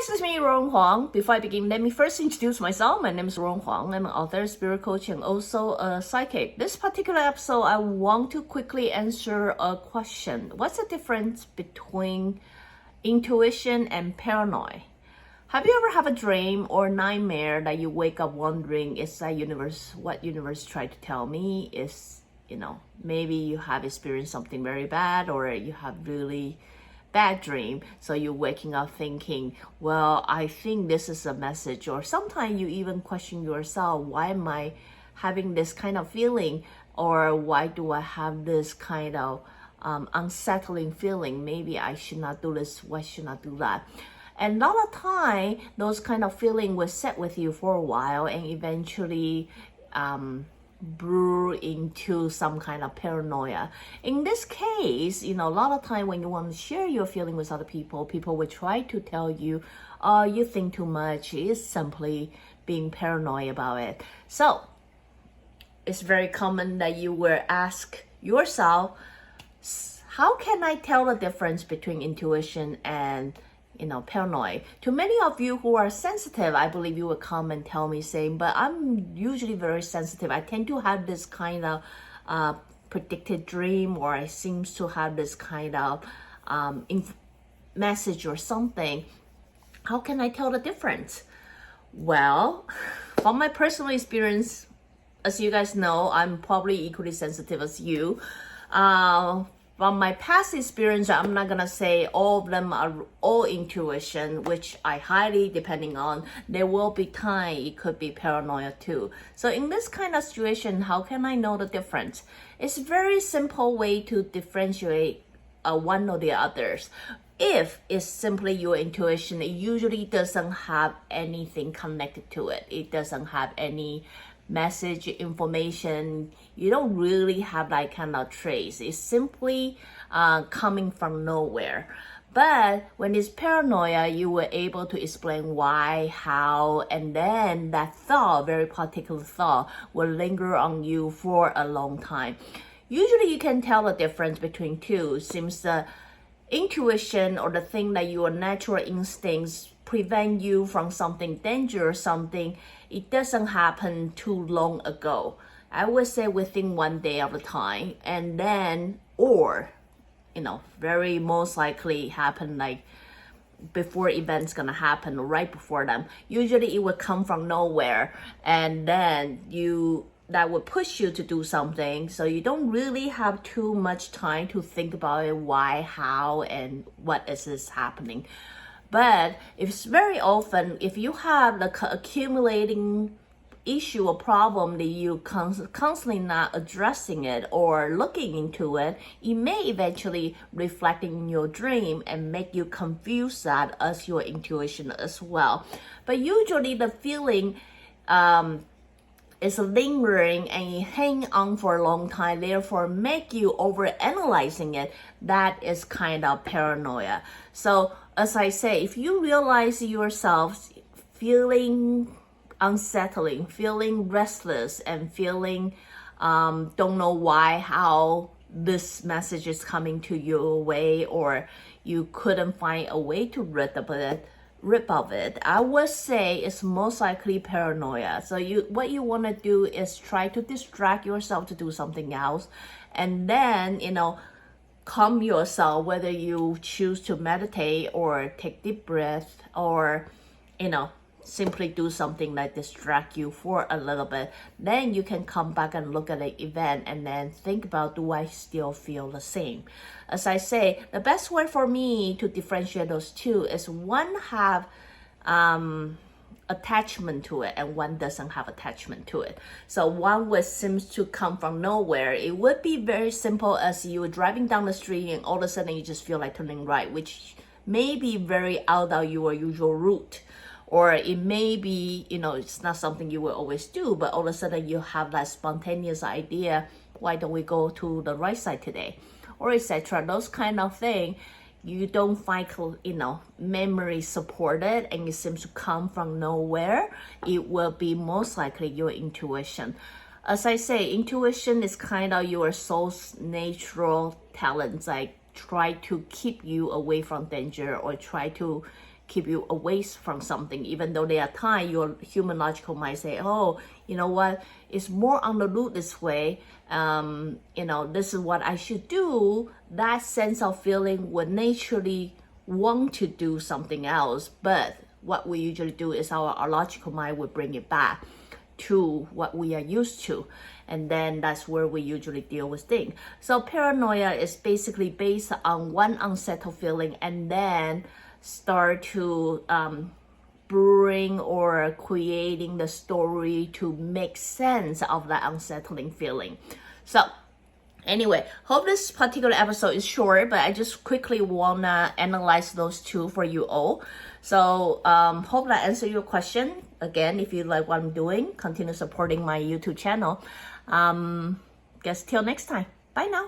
guys, it's me, Ruowen Huang. Before I begin, let me first introduce myself. My name is Ruowen Huang. I'm an author, spirit coach, and also a psychic. This particular episode, I want to quickly answer a question. What's the difference between intuition and paranoia? Have you ever had a dream or nightmare that you wake up wondering, is that what universe tried to tell me? Maybe you have experienced something very bad, or you have really bad dream, so you're waking up thinking, well, I think this is a message. Or sometimes you even question yourself, why am I having this kind of feeling, or why do I have this kind of unsettling feeling? Maybe I should not do this, why should not do that? And a lot of time those kind of feeling will sit with you for a while and eventually brew into some kind of paranoia. In this case, a lot of time when you want to share your feeling with other people, people will try to tell you, oh, you think too much. It's simply being paranoid about it. So it's very common that you will ask yourself, how can I tell the difference between intuition and paranoid? To many of you who are sensitive, I believe you will come and tell me saying, but I'm usually very sensitive. I tend to have this kind of predicted dream, or I seem to have this kind of message or something. How can I tell the difference? Well, from my personal experience, as you guys know, I'm probably equally sensitive as you. From my past experience, I'm not gonna say all of them are all intuition, which I highly depending on. There will be time it could be paranoia too. So in this kind of situation, how can I know the difference? It's a very simple way to differentiate one or the others. If it's simply your intuition, it usually doesn't have anything connected to it. It doesn't have any message, information. You don't really have that kind of trace. It's simply coming from nowhere. But when it's paranoia, you were able to explain why, how, and then that thought, very particular thought, will linger on you for a long time. Usually you can tell the difference between two. Seems the intuition, or the thing that your natural instincts prevent you from something dangerous, something it doesn't happen too long ago. I would say within one day of the time, and then, or very most likely happen like before events gonna happen, right before them. Usually it would come from nowhere, and then that would push you to do something, so you don't really have too much time to think about it, why, how, and what is this happening. But it's very often, if you have the accumulating issue or problem that you constantly not addressing it or looking into it, it may eventually reflect in your dream and make you confuse that as your intuition as well. But usually the feeling is lingering and it hang on for a long time, therefore make you overanalyzing it. That is kind of paranoia. So as I say, if you realize yourself feeling unsettling, feeling restless, and feeling don't know why, how this message is coming to your way, or you couldn't find a way to rid of it, I would say it's most likely paranoia. So what you want to do is try to distract yourself to do something else, and then calm yourself, whether you choose to meditate or take deep breath, or simply do something that distract you for a little bit. Then you can come back and look at the event and then think about, do I still feel the same? As I say, the best way for me to differentiate those two is one have attachment to it and one doesn't have attachment to it. So one which seems to come from nowhere, it would be very simple as you were driving down the street and all of a sudden you just feel like turning right, which may be very out of your usual route. Or it may be, it's not something you will always do, but all of a sudden you have that spontaneous idea, why don't we go to the right side today? Or etc. Those kind of thing, you don't find, memory supported and it seems to come from nowhere. It will be most likely your intuition. As I say, intuition is kind of your soul's natural talents, like try to keep you away from danger, or try to keep you away from something, even though there are times your human logical might say, oh, you know what, it's more on the route this way, this is what I should do. That sense of feeling would naturally want to do something else, but what we usually do is our logical mind will bring it back to what we are used to, and then that's where we usually deal with things. So paranoia is basically based on one unsettled feeling and then start to bring or creating the story to make sense of that unsettling feeling. So anyway, hope this particular episode is short, but I just quickly wanna analyze those two for you all. So hope that answered your question. Again, if you like what I'm doing, continue supporting my YouTube channel. Guess till next time. Bye now.